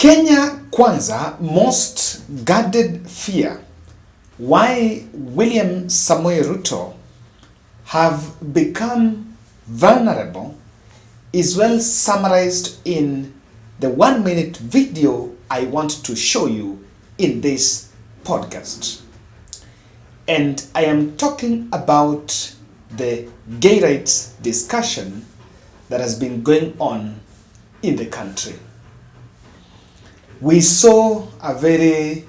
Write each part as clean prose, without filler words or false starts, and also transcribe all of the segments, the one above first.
Kenya Kwanza, most guarded fear. Why William Samoei Ruto have become vulnerable is well summarized in the 1-minute video I want to show you in this podcast. And I am talking about the gay rights discussion that has been going on in the country. We saw a very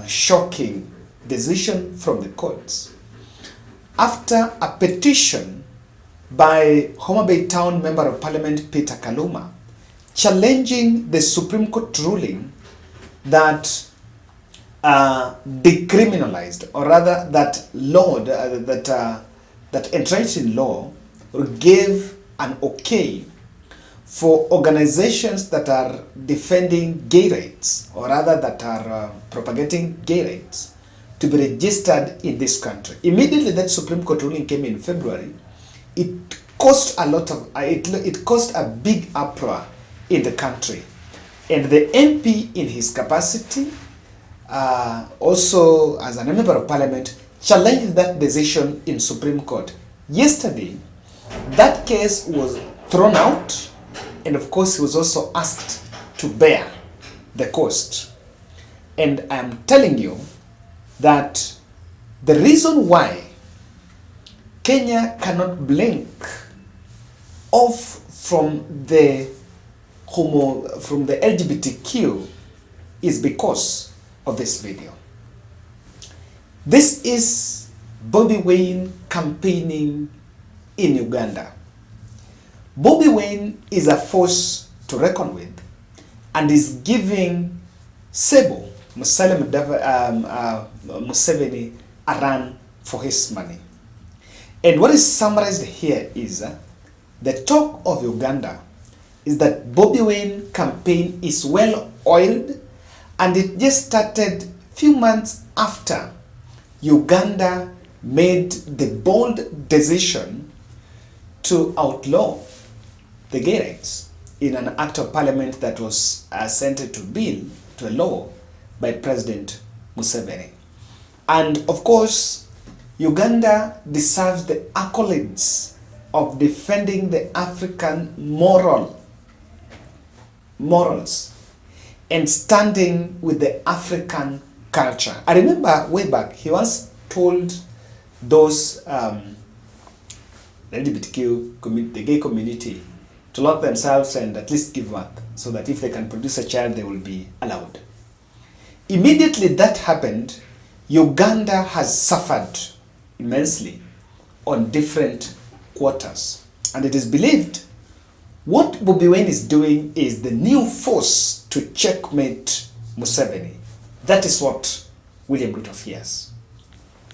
shocking decision from the courts after a petition by Homa Bay Town Member of Parliament Peter Kaluma challenging the Supreme Court ruling that decriminalized, or rather that law that entrenched in law gave an okay for organizations that are defending gay rights, or rather that are propagating gay rights, to be registered in this country. Immediately that Supreme Court ruling came in February, it caused it caused a big uproar in the country. And the MP in his capacity, also as a member of parliament, challenged that decision in Supreme Court. Yesterday, that case was thrown out, and of course he was also asked to bear the cost. And I am telling you that the reason why Kenya cannot blink off from the LGBTQ is because of this video. This is Bobi Wine campaigning in Uganda. Bobi Wine is a force to reckon with and is giving Sebo Museveni a run for his money. And what is summarized here is the talk of Uganda is that Bobi Wine campaign is well oiled, and it just started few months after Uganda made the bold decision to outlaw the gay rights in an act of parliament that was sent to a law by President Museveni. And of course, Uganda deserves the accolades of defending the African morals and standing with the African culture. I remember way back, he once told those LGBTQ the gay community to lock themselves and at least give birth, so that if they can produce a child, they will be allowed. Immediately that happened, Uganda has suffered immensely on different quarters. And it is believed what Bobi Wine is doing is the new force to checkmate Museveni. That is what William Ruto fears.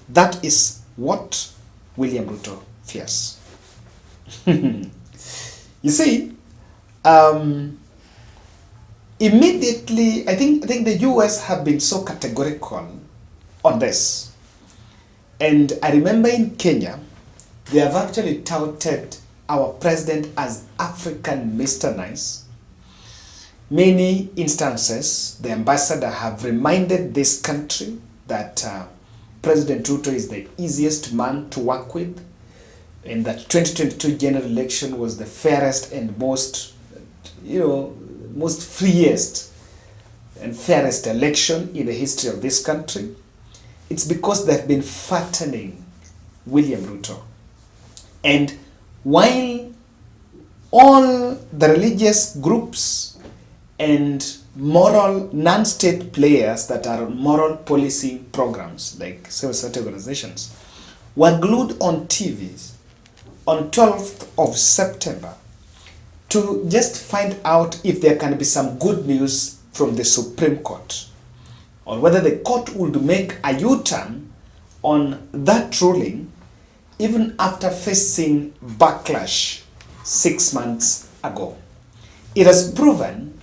That is what William Ruto fears. You see, immediately, I think the US have been so categorical on this. And I remember in Kenya, they have actually touted our president as African Mr. Nice. Many instances, the ambassador have reminded this country that President Ruto is the easiest man to work with, and that 2022 general election was the fairest and most freest and fairest election in the history of this country. It's because they've been fattening William Ruto. And while all the religious groups and moral non-state players that are on moral policy programs like civil society organizations were glued on TVs on 12th of September to just find out if there can be some good news from the Supreme Court, or whether the court would make a U-turn on that ruling even after facing backlash 6 months ago. It has proven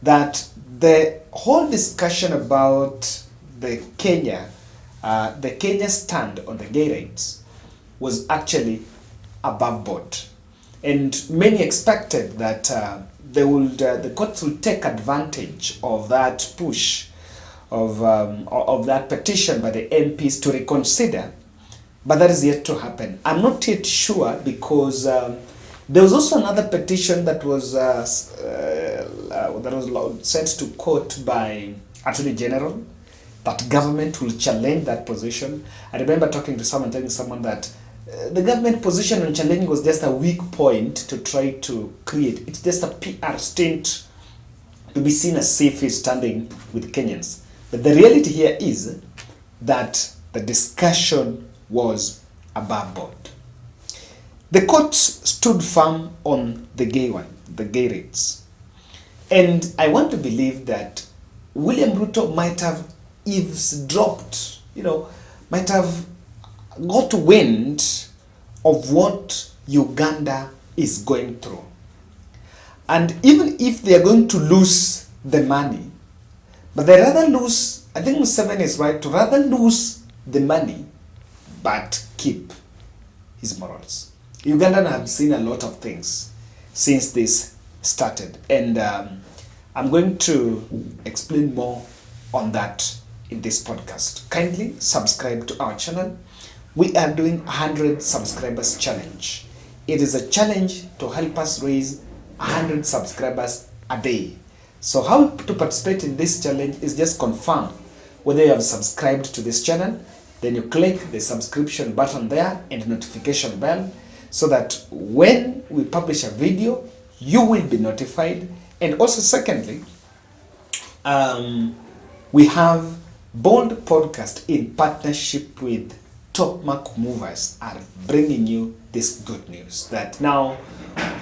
that the whole discussion about the Kenya stand on the gay rights was actually above board. And many expected that the courts will take advantage of that push of that petition by the MPs to reconsider, but that is yet to happen. I'm not yet sure because there was also another petition that was sent to court by Attorney General that government will challenge that position. I remember talking to someone, telling someone that the government position on challenging was just a weak point to try to create. It's just a PR stunt to be seen as safe is standing with Kenyans. But the reality here is that the discussion was above board. The court stood firm on the gay rates. And I want to believe that William Ruto might have eavesdropped, might have got wind of what Uganda is going through. And even if they are going to lose the money, but they rather lose, I think Museveni is right, to rather lose the money, but keep his morals. Ugandan have seen a lot of things since this started. And I'm going to explain more on that in this podcast. Kindly subscribe to our channel. We are doing 100 subscribers challenge. It is a challenge to help us raise 100 subscribers a day. So how to participate in this challenge is just confirm whether you have subscribed to this channel. Then you click the subscription button there and notification bell so that when we publish a video, you will be notified. And also secondly, we have Bold Podcast in partnership with Top Mark Movers are bringing you this good news that now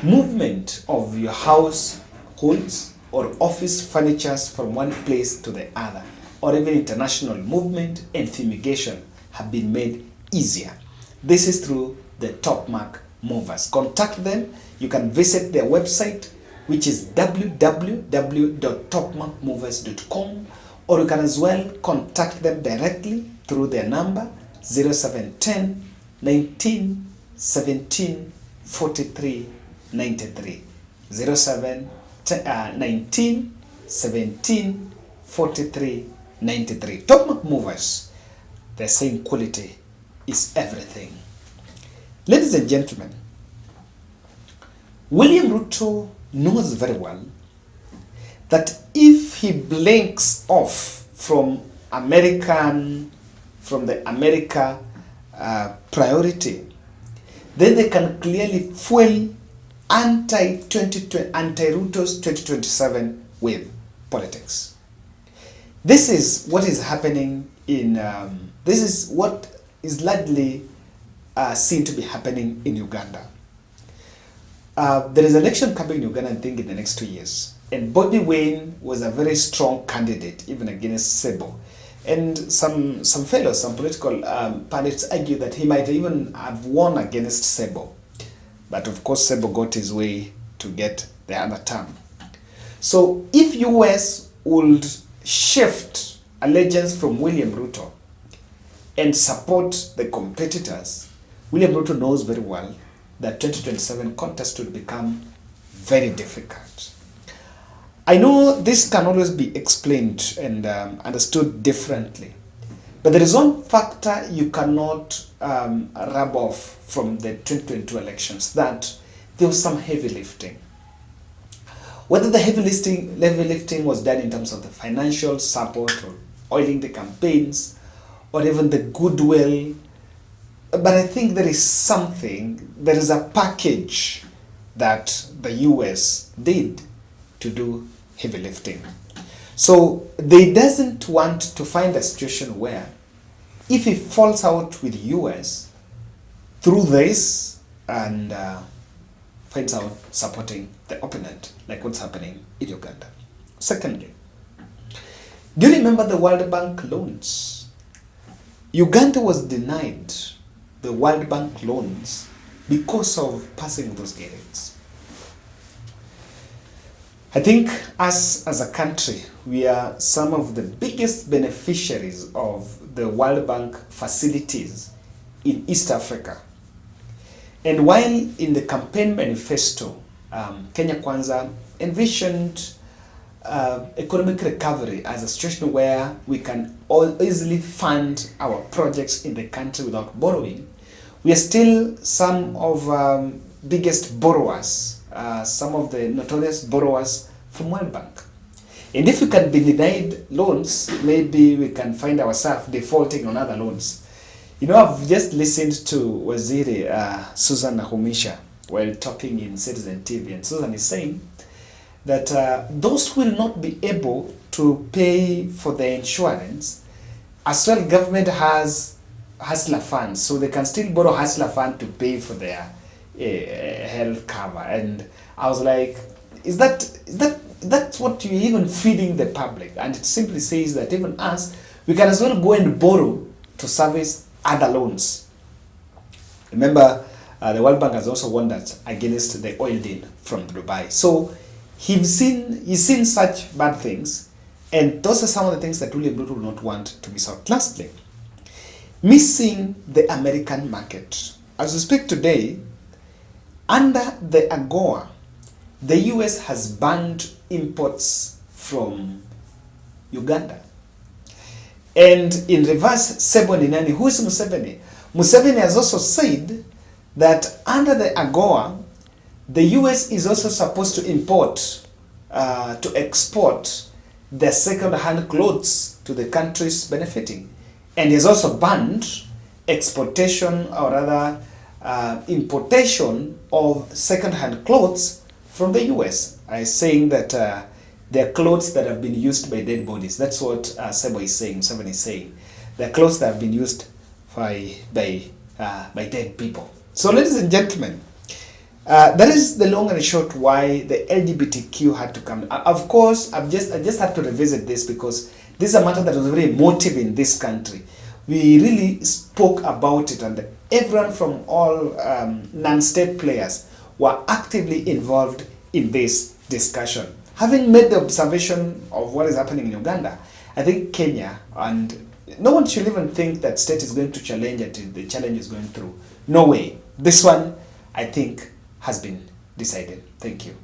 movement of your households or office furnitures from one place to the other, or even international movement and fumigation have been made easier. This is through the Top Mark Movers. Contact them. You can visit their website, which is www.topmarkmovers.com, or you can as well contact them directly through their number 0710 19 17 43 93. 19 17 43 93. Top Mark Movers, they're saying quality is everything. Ladies and gentlemen, William Ruto knows very well that if he blinks off from the America priority, then they can clearly fuel anti-Ruto's 2027 wave politics. This is what is happening this is what is largely seen to be happening in Uganda. There is an election coming in Uganda, I think, in the next 2 years. And Bobby Wine was a very strong candidate, even against Sebo. And some political pundits argue that he might even have won against Sebo. But of course, Sebo got his way to get the other term. So if US would shift allegiance from William Ruto and support the competitors, William Ruto knows very well that 2027 contest will become very difficult. I know this can always be explained and understood differently, but there is one factor you cannot rub off from the 2022 elections, that there was some heavy lifting. Whether the heavy lifting was done in terms of the financial support or oiling the campaigns or even the goodwill, but I think there is a package that the US did to do heavy lifting. So they doesn't want to find a situation where if he falls out with US through this and finds out supporting the opponent, like what's happening in Uganda. Secondly, do you remember the World Bank loans? Uganda was denied the World Bank loans because of passing those gates. I think us as a country, we are some of the biggest beneficiaries of the World Bank facilities in East Africa. And while in the campaign manifesto, Kenya Kwanza envisioned economic recovery as a situation where we can all easily fund our projects in the country without borrowing. We are still some of biggest borrowers, some of the notorious borrowers from World Bank. And if we can be denied loans, maybe we can find ourselves defaulting on other loans. You know, I've just listened to Waziri Susan Nahumisha while talking in Citizen TV, and Susan is saying that those who will not be able to pay for the insurance, as well government has hustler funds, so they can still borrow hustler fund to pay for their health cover. And I was like, is that's what you're even feeding the public? And it simply says that even us, we can as well go and borrow to service other loans. Remember, the World Bank has also warned that against the oil deal from Dubai. So he's seen such bad things, and those are some of the things that William Ruto will not want to miss out. Lastly, missing the American market. As we speak today, under the AGOA, the US has banned imports from Uganda. And in reverse, Seboni, who is Museveni? Museveni has also said that under the AGOA, the US is also supposed to to export their second-hand clothes to the countries benefiting. And has also banned exportation, or rather importation of second-hand clothes from the US, saying that they're clothes that have been used by dead bodies. That's what Sebo is saying, Seven is saying. They're clothes that have been used by dead people. So, ladies and gentlemen, that is the long and short why the LGBTQ had to come. Of course, I just had to revisit this because this is a matter that was very emotive in this country. We really spoke about it, and everyone from all non-state players were actively involved in this discussion. Having made the observation of what is happening in Uganda, I think Kenya, and no one should even think that state is going to challenge it, the challenge is going through. No way. This one, I think, has been decided. Thank you.